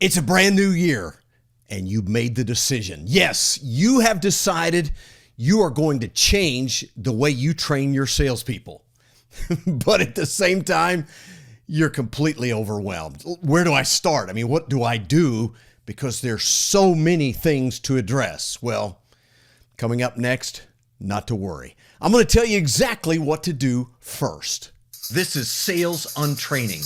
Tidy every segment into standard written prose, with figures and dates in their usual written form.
It's a brand new year, and you've made the decision. Yes, you have decided you are going to change the way you train your salespeople. But at the same time, you're completely overwhelmed. Where do I start? I mean, what do I do? Because there's so many things to address. Well, coming up next, not to worry. I'm going to tell you exactly what to do first. This is Sales Untraining,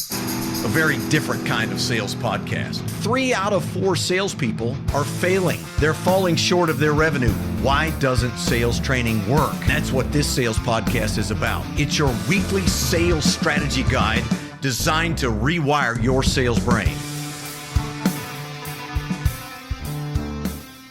a very different kind of sales podcast. 3 out of 4 salespeople are failing. They're falling short of their revenue. Why doesn't sales training work? That's what this sales podcast is about. It's your weekly sales strategy guide designed to rewire your sales brain.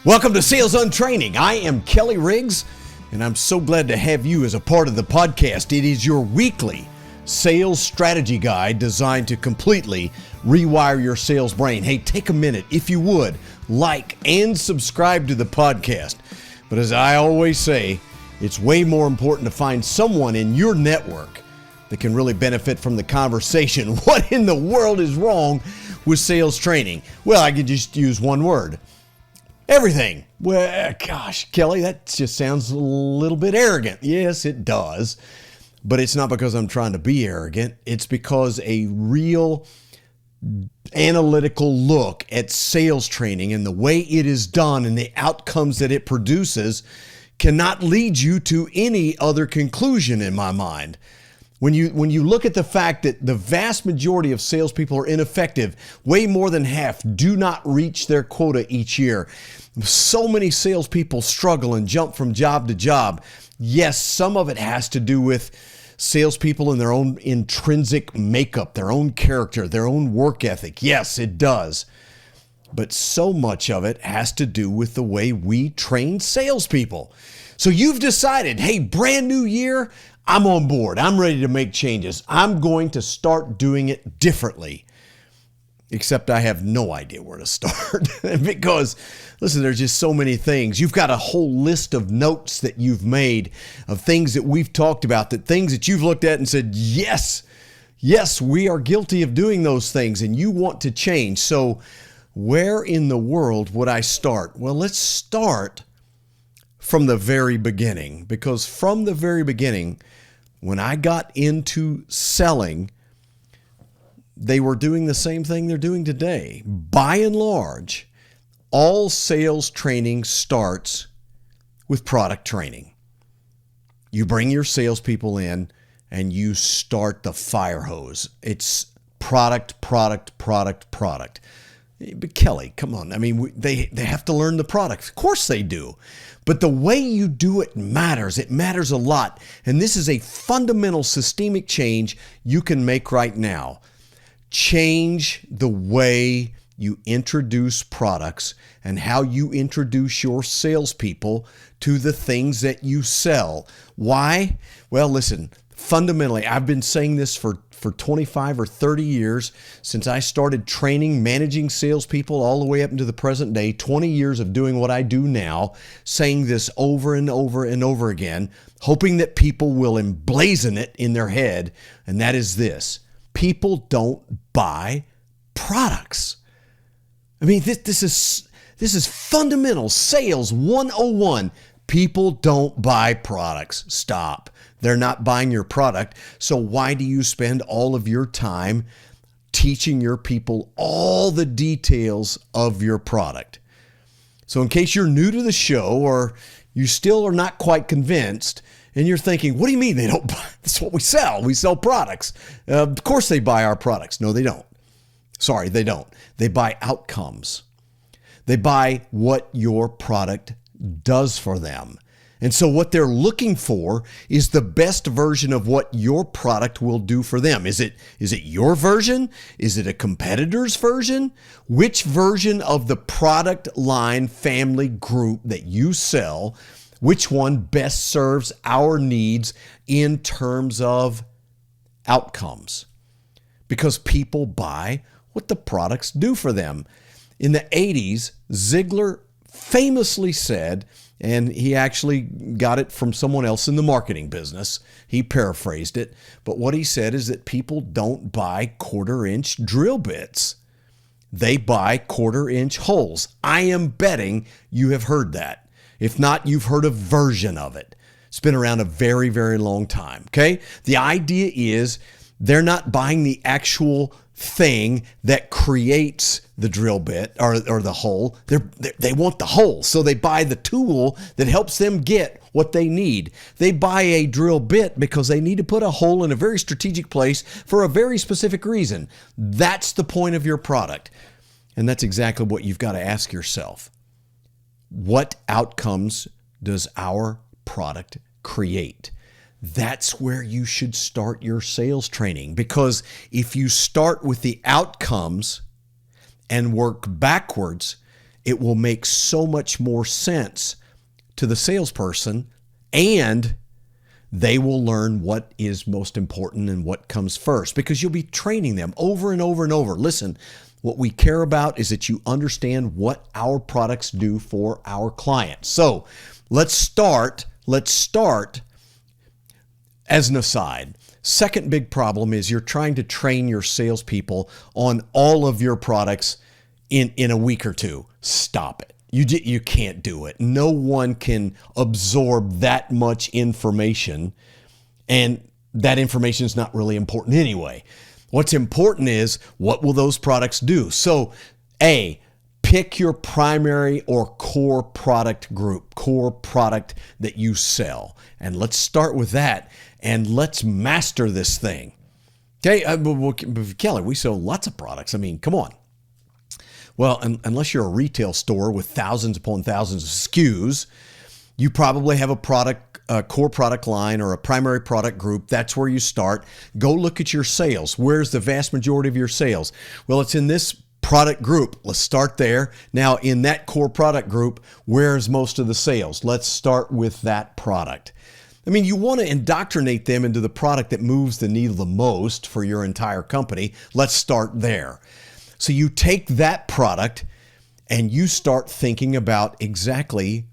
Welcome to Sales Untraining. I am Kelly Riggs, and I'm so glad to have you as a part of the podcast. It is your weekly sales strategy guide designed to completely rewire your sales brain. Hey, take a minute, if you would, like and subscribe to the podcast. But as I always say, it's way more important to find someone in your network that can really benefit from the conversation. What in the world is wrong with sales training? Well, I could just use one word. Everything. Well, gosh, Kelly, that just sounds a little bit arrogant. Yes, it does. But it's not because I'm trying to be arrogant. It's because a real analytical look at sales training and the way it is done and the outcomes that it produces cannot lead you to any other conclusion in my mind. When you look at the fact that the vast majority of salespeople are ineffective, way more than half do not reach their quota each year. So many salespeople struggle and jump from job to job. Yes, some of it has to do with salespeople and their own intrinsic makeup, their own character, their own work ethic. Yes, it does. But so much of it has to do with the way we train salespeople. So you've decided, hey, brand new year, I'm on board. I'm ready to make changes. I'm going to start doing it differently. Except I have no idea where to start because, listen, there's just so many things. You've got a whole list of notes that you've made of things that we've talked about, that things that you've looked at and said, yes, we are guilty of doing those things and you want to change. So where in the world would I start? Well, let's start from the very beginning, because from the very beginning, when I got into selling, they were doing the same thing they're doing today. By and large, all sales training starts with product training. You bring your salespeople in and you start the fire hose. It's product. But Kelly, come on. I mean, they have to learn the product. Of course they do. But the way you do it matters. It matters a lot. And this is a fundamental systemic change you can make right now. Change the way you introduce products and how you introduce your salespeople to the things that you sell. Why? Well, listen, fundamentally, I've been saying this for 25 or 30 years since I started training, managing salespeople all the way up into the present day, 20 years of doing what I do now, saying this over and over and over again, hoping that people will emblazon it in their head, and that is this. People don't buy products. I mean, this is fundamental sales 101. People don't buy products. Stop. They're not buying your product. So why do you spend all of your time teaching your people all the details of your product? So in case you're new to the show or you still are not quite convinced, and you're thinking, what do you mean they don't buy? That's what we sell. We sell products. Of course they buy our products. No, they don't. Sorry, they don't. They buy outcomes. They buy what your product does for them. And so what they're looking for is the best version of what your product will do for them. Is it your version? Is it a competitor's version? Which version of the product line family group that you sell, which one best serves our needs in terms of outcomes? Because people buy what the products do for them. In the 80s, Ziegler famously said, and he actually got it from someone else in the marketing business. He paraphrased it. But what he said is that people don't buy quarter-inch drill bits. They buy quarter-inch holes. I am betting you have heard that. If not, you've heard a version of it. It's been around a very, very long time, okay? The idea is they're not buying the actual thing that creates the drill bit or the hole. They want the hole, so they buy the tool that helps them get what they need. They buy a drill bit because they need to put a hole in a very strategic place for a very specific reason. That's the point of your product. And that's exactly what you've got to ask yourself. What outcomes does our product create? That's where you should start your sales training, because if you start with the outcomes and work backwards, it will make so much more sense to the salesperson, and they will learn what is most important and what comes first, because you'll be training them over and over and over. Listen, what we care about is that you understand what our products do for our clients. So let's start as an aside. Second big problem is you're trying to train your salespeople on all of your products in a week or two. Stop it. You can't do it. No one can absorb that much information, and that information is not really important anyway. What's important is, what will those products do? So, A, pick your primary or core product group, core product that you sell. And let's start with that, and let's master this thing. Okay, Kelly, we sell lots of products. I mean, come on. Well, unless you're a retail store with thousands upon thousands of SKUs, you probably have a core product line or a primary product group. That's where you start. Go look at your sales. Where's the vast majority of your sales? Well, it's in this product group. Let's start there. Now, in that core product group, where's most of the sales? Let's start with that product. I mean, you want to indoctrinate them into the product that moves the needle the most for your entire company. Let's start there. So you take that product and you start thinking about exactly,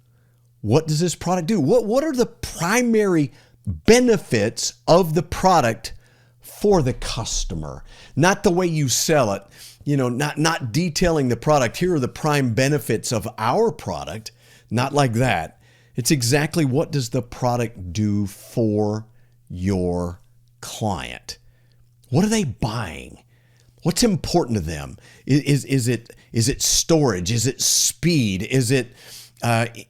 what does this product do? What are the primary benefits of the product for the customer? Not the way you sell it, not detailing the product. Here are the prime benefits of our product. Not like that. It's exactly, what does the product do for your client? What are they buying? What's important to them? Is it storage? Is it speed? Is it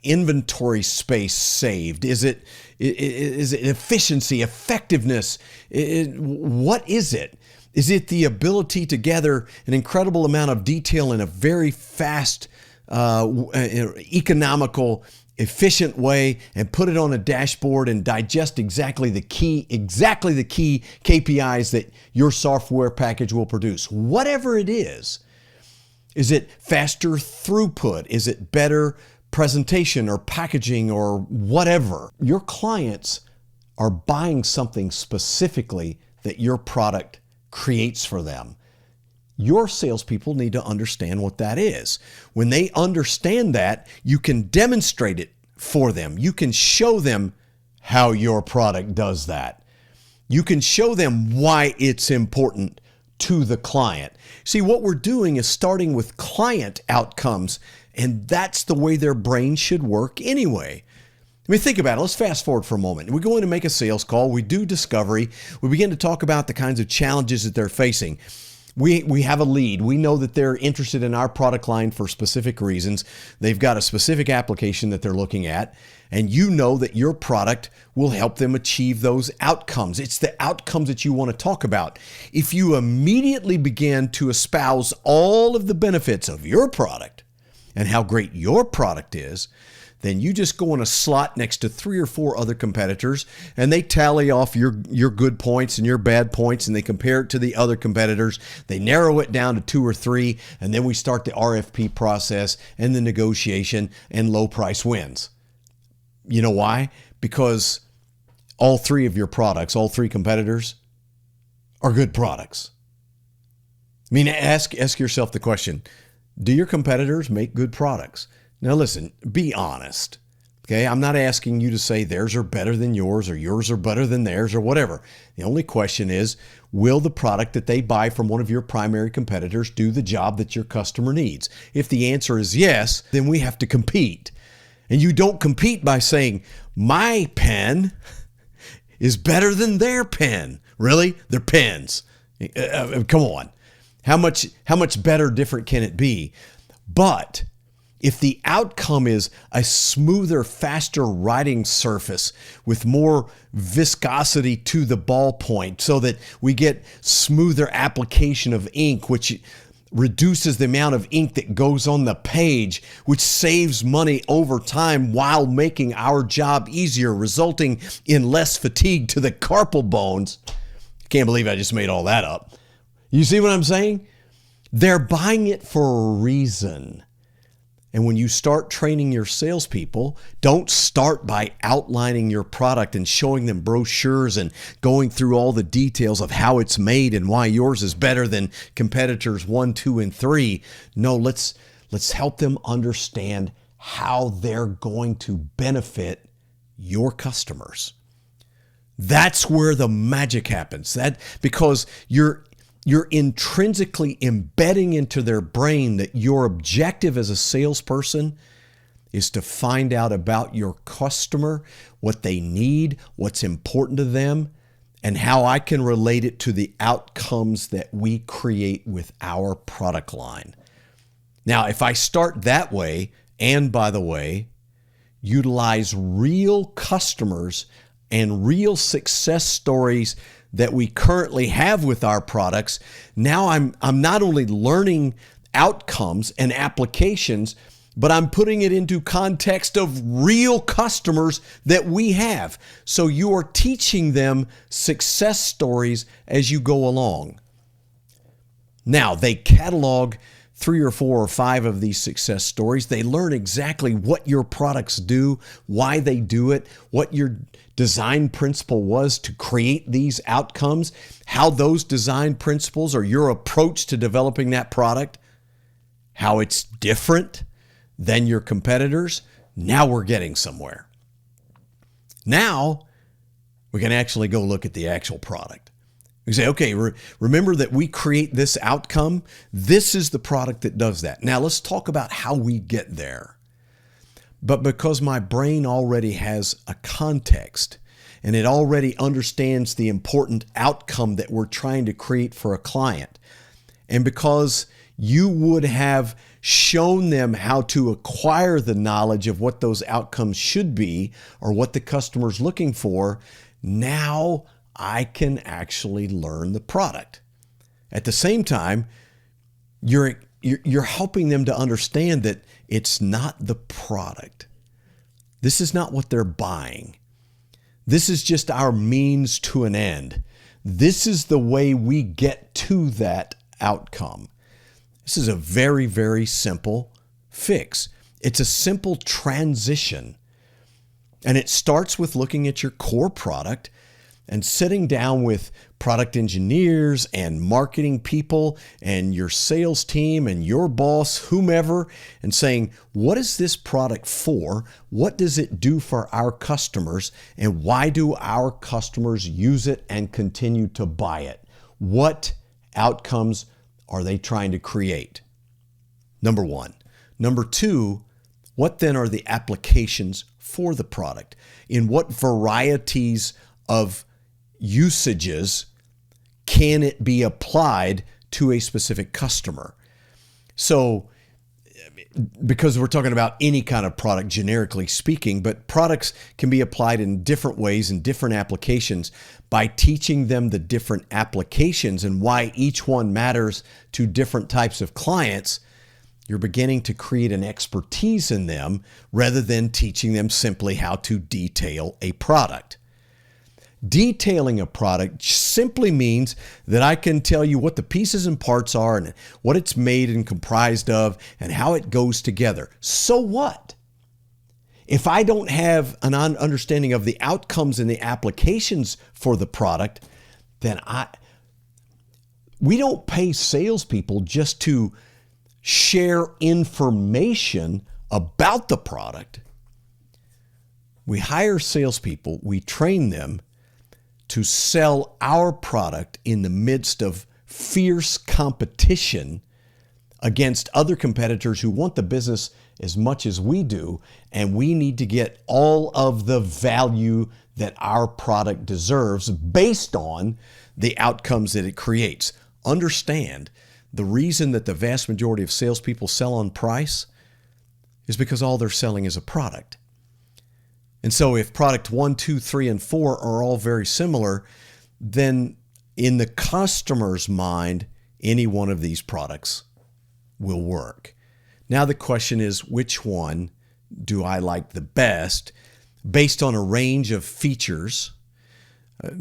inventory space saved? Is it efficiency, effectiveness? What is it? Is it the ability to gather an incredible amount of detail in a very fast, economical, efficient way and put it on a dashboard and digest exactly the key KPIs that your software package will produce? Whatever it is it faster throughput? Is it better presentation or packaging or whatever? Your clients are buying something specifically that your product creates for them. Your salespeople need to understand what that is. When they understand that, you can demonstrate it for them. You can show them how your product does that. You can show them why it's important to the client. See, what we're doing is starting with client outcomes, and that's the way their brain should work anyway. I mean, think about it. Let's fast forward for a moment. We go in to make a sales call. We do discovery. We begin to talk about the kinds of challenges that they're facing. We have a lead. We know that they're interested in our product line for specific reasons. They've got a specific application that they're looking at, and you know that your product will help them achieve those outcomes. It's the outcomes that you want to talk about. If you immediately begin to espouse all of the benefits of your product and how great your product is, then you just go in a slot next to 3 or 4 other competitors, and they tally off your good points and your bad points, and they compare it to the other competitors. They narrow it down to 2 or 3, and then we start the RFP process and the negotiation, and low price wins. You know why? Because all 3 of your products, all 3 competitors, are good products. I mean, ask yourself the question, do your competitors make good products? Now listen, be honest. Okay, I'm not asking you to say theirs are better than yours or yours are better than theirs or whatever. The only question is, will the product that they buy from one of your primary competitors do the job that your customer needs? If the answer is yes, then we have to compete. And you don't compete by saying, my pen is better than their pen. Really? They're pens. Come on. How much better, different can it be? But if the outcome is a smoother, faster writing surface with more viscosity to the ballpoint so that we get smoother application of ink, which reduces the amount of ink that goes on the page, which saves money over time while making our job easier, resulting in less fatigue to the carpal bones. Can't believe I just made all that up. You see what I'm saying? They're buying it for a reason. And when you start training your salespeople, don't start by outlining your product and showing them brochures and going through all the details of how it's made and why yours is better than competitors 1, 2, and 3. No, let's help them understand how they're going to benefit your customers. That's where the magic happens. Because you're intrinsically embedding into their brain that your objective as a salesperson is to find out about your customer, what they need, what's important to them, and how I can relate it to the outcomes that we create with our product line. Now, if I start that way, and by the way, utilize real customers and real success stories that we currently have with our products, now I'm not only learning outcomes and applications, but I'm putting it into context of real customers that we have. So you are teaching them success stories as you go along. Now, they catalog 3 or 4 or 5 of these success stories. They learn exactly what your products do, why they do it, what your design principle was to create these outcomes, how those design principles are your approach to developing that product, how it's different than your competitors. Now we're getting somewhere. Now we can actually go look at the actual product. We say, okay, remember that we create this outcome. This is the product that does that. Now let's talk about how we get there. But because my brain already has a context and it already understands the important outcome that we're trying to create for a client, and because you would have shown them how to acquire the knowledge of what those outcomes should be or what the customer's looking for, now I can actually learn the product. At the same time, you're helping them to understand that it's not the product. This is not what they're buying. This is just our means to an end. This is the way we get to that outcome. This is a very, very simple fix. It's a simple transition. And it starts with looking at your core product and sitting down with product engineers and marketing people and your sales team and your boss, whomever, and saying, what is this product for? What does it do for our customers? And why do our customers use it and continue to buy it? What outcomes are they trying to create? Number one. Number two, what then are the applications for the product? In what varieties of usages can it be applied to a specific customer? So, because we're talking about any kind of product generically speaking, but products can be applied in different ways in different applications. By teaching them the different applications and why each one matters to different types of clients, you're beginning to create an expertise in them rather than teaching them simply how to detail a product. Detailing a product simply means that I can tell you what the pieces and parts are and what it's made and comprised of and how it goes together. So what? If I don't have an understanding of the outcomes and the applications for the product, then we don't pay salespeople just to share information about the product. We hire salespeople, we train them to sell our product in the midst of fierce competition against other competitors who want the business as much as we do, and we need to get all of the value that our product deserves based on the outcomes that it creates. Understand, the reason that the vast majority of salespeople sell on price is because all they're selling is a product. And so if product 1, 2, 3, and 4 are all very similar, then in the customer's mind, any one of these products will work. Now the question is, which one do I like the best based on a range of features?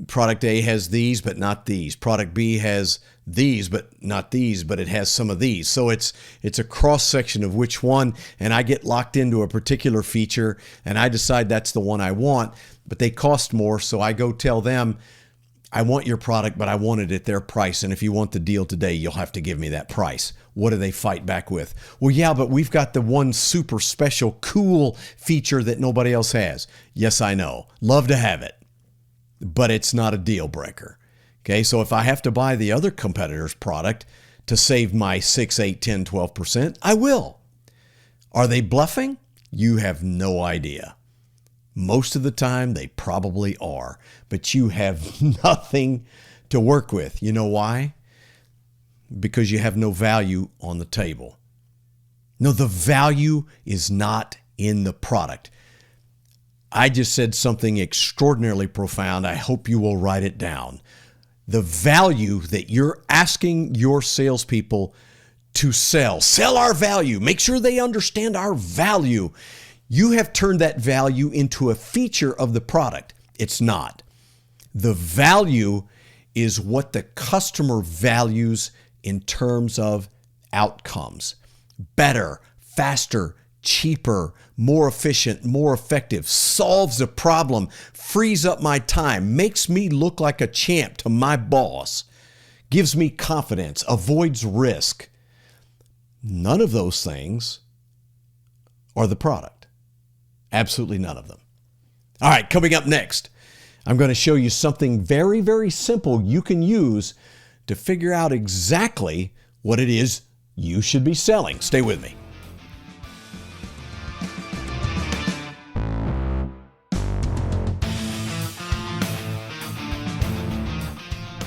Product A has these, but not these. Product B has these, but not these, but it has some of these. So it's a cross section of which one, and I get locked into a particular feature and I decide that's the one I want, but they cost more. So I go tell them, I want your product, but I want it at their price. And if you want the deal today, you'll have to give me that price. What do they fight back with? Well, yeah, but we've got the one super special, cool feature that nobody else has. Yes, I know. Love to have it, but it's not a deal breaker. Okay, so if I have to buy the other competitor's product to save my 6, 8, 10, 12%, I will. Are they bluffing? You have no idea. Most of the time, they probably are, but you have nothing to work with. You know why? Because you have no value on the table. No, the value is not in the product. I just said something extraordinarily profound. I hope you will write it down. The value that you're asking your salespeople to sell our value. Make sure they understand our value. You have turned that value into a feature of the product. It's not. The value is what the customer values in terms of outcomes. Better, faster, cheaper, more efficient, more effective, solves a problem, frees up my time, makes me look like a champ to my boss, gives me confidence, avoids risk. None of those things are the product. Absolutely none of them. All right, coming up next, I'm going to show you something very, very simple you can use to figure out exactly what it is you should be selling. Stay with me.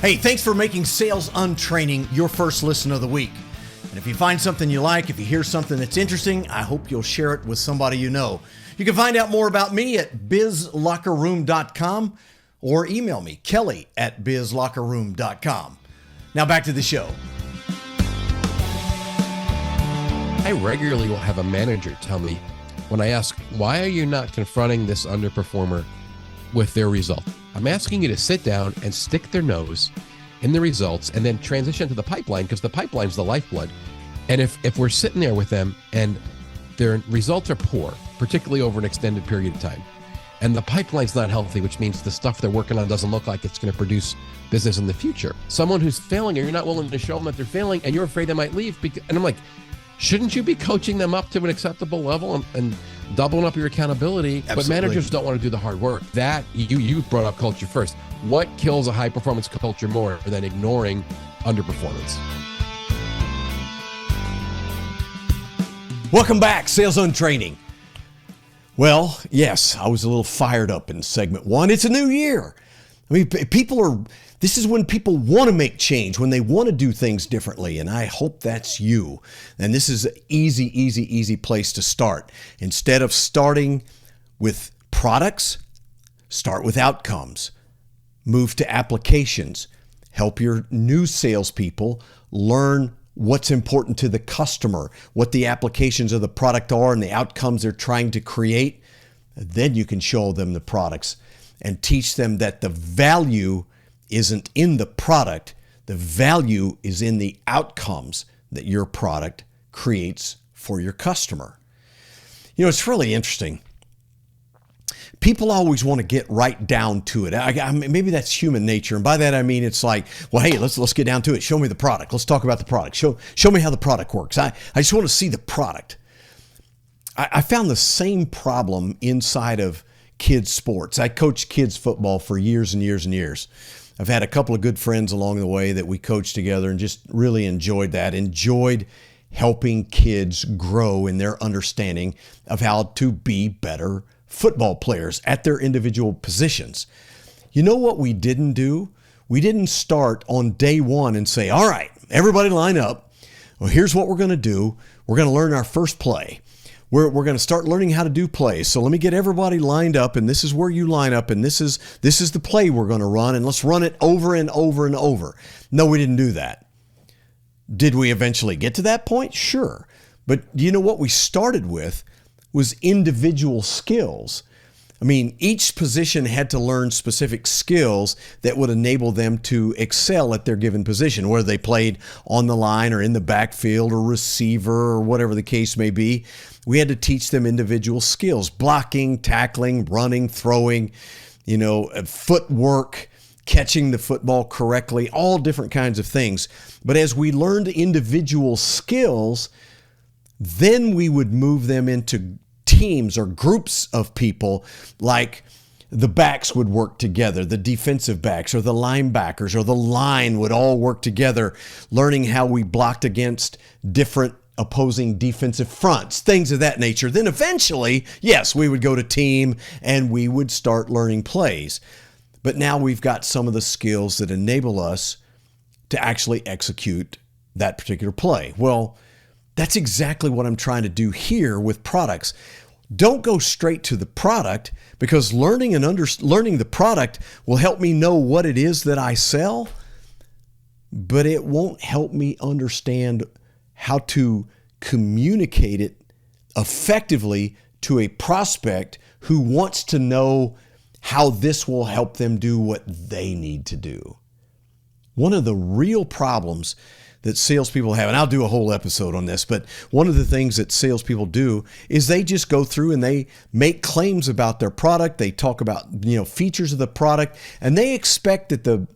Hey, thanks for making Sales Untraining your first listen of the week. And if you find something you like, if you hear something that's interesting, I hope you'll share it with somebody you know. You can find out more about me at bizlockerroom.com or email me, kelly@bizlockerroom.com. Now back to the show. I regularly will have a manager tell me when I ask, why are you not confronting this underperformer with their result? I'm asking you to sit down and stick their nose in the results and then transition to the pipeline, because the pipeline's the lifeblood. And if we're sitting there with them and their results are poor, particularly over an extended period of time, and the pipeline's not healthy, which means the stuff they're working on doesn't look like it's going to produce business in the future. Someone who's failing and you're not willing to show them that they're failing and you're afraid they might leave. And I'm like, shouldn't you be coaching them up to an acceptable level and doubling up your accountability? Absolutely. But managers don't want to do the hard work. That you brought up culture first. What kills a high performance culture more than ignoring underperformance? Welcome back, Sales Untraining. Well, yes, I was a little fired up in segment one. It's a new year. I mean, this is when people want to make change, when they want to do things differently, and I hope that's you. And this is an easy place to start. Instead of starting with products, start with outcomes. Move to applications. Help your new salespeople learn what's important to the customer, what the applications of the product are and the outcomes they're trying to create. Then you can show them the products and teach them that the value isn't in the product. The value is in the outcomes that your product creates for your customer. You know, it's really interesting. People always want to get right down to it. Maybe that's human nature. And by that, I mean, it's like, well, hey, let's get down to it. Show me the product. Let's talk about the product. Show me how the product works. I just want to see the product. I found the same problem inside of kids sports. I coached kids football for years and years and years. I've had a couple of good friends along the way that we coached together and just really enjoyed that. Enjoyed helping kids grow in their understanding of how to be better football players at their individual positions. You know what we didn't do? We didn't start on day one and say, all right, everybody line up. Well, here's what we're going to do. We're going to learn our first play. We're going to start learning how to do plays. So let me get everybody lined up, and this is where you line up, and this is the play we're going to run, and let's run it over and over and over. No, we didn't do that. Did we eventually get to that point? Sure. But do you know what we started with was individual skills. I mean, each position had to learn specific skills that would enable them to excel at their given position, whether they played on the line or in the backfield or receiver or whatever the case may be. We had to teach them individual skills: blocking, tackling, running, throwing, footwork, catching the football correctly, all different kinds of things. But as we learned individual skills, then we would move them into teams or groups of people, like the backs would work together, the defensive backs or the linebackers or the line would all work together, learning how we blocked against different opposing defensive fronts, things of that nature. Then eventually, yes, we would go to team and we would start learning plays. But now we've got some of the skills that enable us to actually execute that particular play. Well, that's exactly what I'm trying to do here with products. Don't go straight to the product, because learning the product will help me know what it is that I sell, but it won't help me understand how to communicate it effectively to a prospect who wants to know how this will help them do what they need to do. One of the real problems that salespeople have, and I'll do a whole episode on this, but one of the things that salespeople do is they just go through and they make claims about their product. They talk about, features of the product, and they expect that the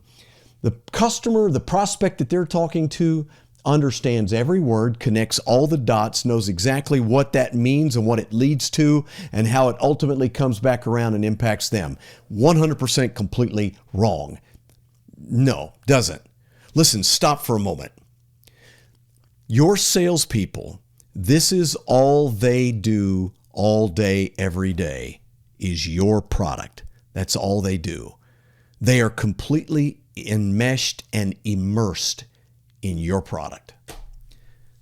customer, the prospect that they're talking to, understands every word, connects all the dots, knows exactly what that means and what it leads to, and how it ultimately comes back around and impacts them. 100% completely wrong. No, doesn't. Listen, stop for a moment. Your salespeople, this is all they do all day, every day, is your product. That's all they do. They are completely enmeshed and immersed in your product.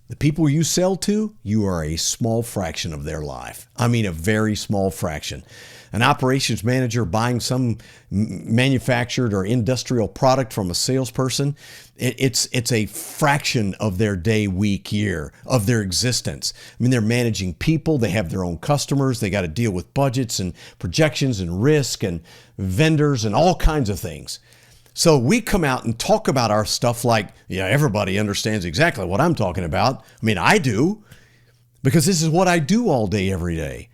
The people you sell to, you are a small fraction of their life. I mean, a very small fraction. An operations manager buying some manufactured or industrial product from a salesperson, it's a fraction of their day, week, year, of their existence. I mean, they're managing people. They have their own customers. They got to deal with budgets and projections and risk and vendors and all kinds of things. So we come out and talk about our stuff like, yeah, everybody understands exactly what I'm talking about. I mean, I do, because this is what I do all day, every day.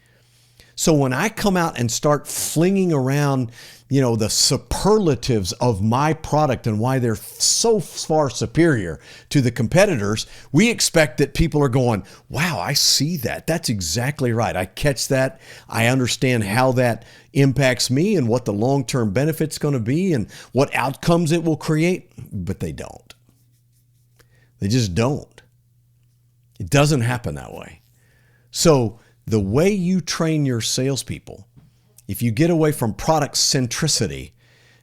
So when I come out and start flinging around, the superlatives of my product and why they're so far superior to the competitors, we expect that people are going, wow, I see that. That's exactly right. I catch that. I understand how that impacts me and what the long-term benefit's going to be and what outcomes it will create. But they don't. They just don't. It doesn't happen that way. So the way you train your salespeople, if you get away from product centricity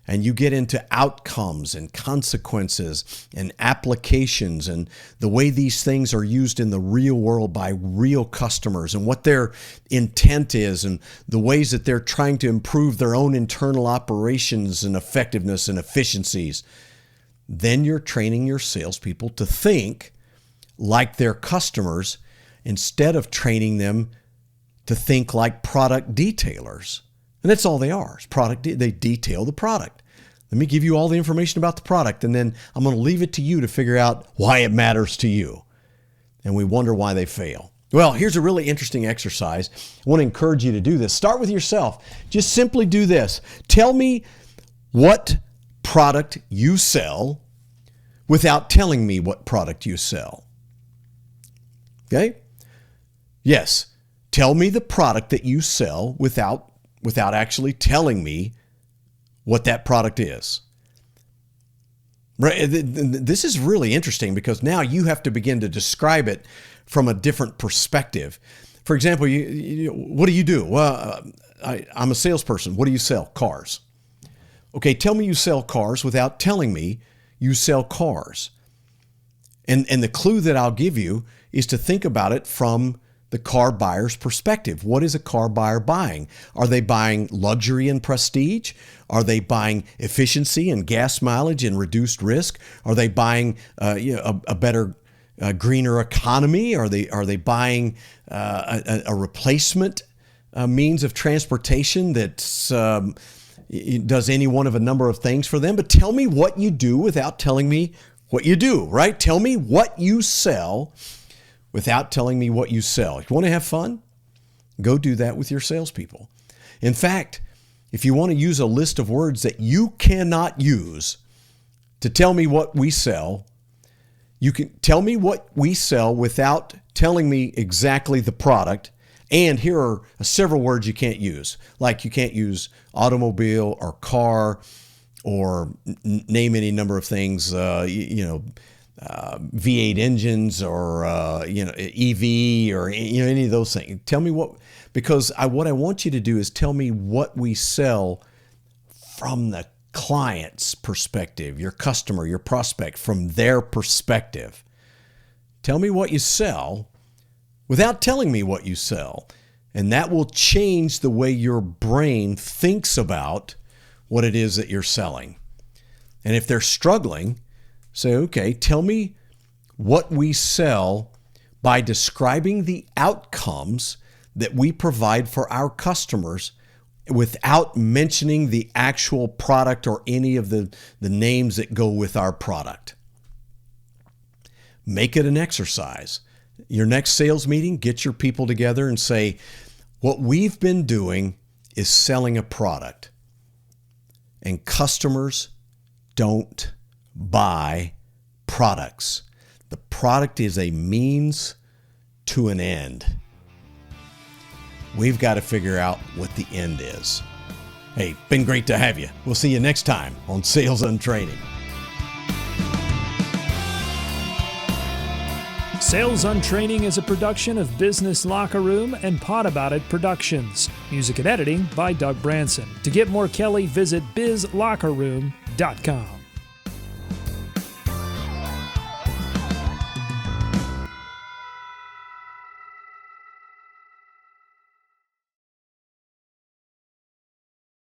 and you get into outcomes and consequences and applications and the way these things are used in the real world by real customers and what their intent is and the ways that they're trying to improve their own internal operations and effectiveness and efficiencies, then you're training your salespeople to think like their customers instead of training them to think like product detailers. And that's all they are. It's they detail the product. Let me give you all the information about the product, and then I'm going to leave it to you to figure out why it matters to you. And we wonder why they fail. Well, here's a really interesting exercise. I want to encourage you to do this. Start with yourself. Just simply do this. Tell me what product you sell without telling me what product you sell. Okay? Yes. Tell me the product that you sell without without actually telling me what that product is. Right? This is really interesting because now you have to begin to describe it from a different perspective. For example, what do you do? Well, I'm a salesperson. What do you sell? Cars. Okay, tell me you sell cars without telling me you sell cars. And the clue that I'll give you is to think about it from the car buyer's perspective. What is a car buyer buying? Are they buying luxury and prestige? Are they buying efficiency and gas mileage and reduced risk? Are they buying a better, greener economy? Are they buying a replacement means of transportation that does any one of a number of things for them? But tell me what you do without telling me what you do, right? Tell me what you sell without telling me what you sell. If you want to have fun, go do that with your salespeople. In fact, if you want to use a list of words that you cannot use to tell me what we sell, you can tell me what we sell without telling me exactly the product. And here are several words you can't use. Like you can't use automobile or car or name any number of things, V8 engines or EV or any of those things. Tell me what I want you to do is tell me what we sell from the client's perspective, your customer, your prospect, from their perspective. Tell me what you sell without telling me what you sell. And that will change the way your brain thinks about what it is that you're selling. And if they're struggling, say, okay, tell me what we sell by describing the outcomes that we provide for our customers without mentioning the actual product or any of the names that go with our product. Make it an exercise. Your next sales meeting, get your people together and say, what we've been doing is selling a product. And customers don't buy products. The product is a means to an end. We've got to figure out what the end is. Hey, been great to have you. We'll see you next time on Sales Untraining. Sales Untraining is a production of Business Locker Room and Pod About It Productions. Music and editing by Doug Branson. To get more Kelly, visit bizlockerroom.com.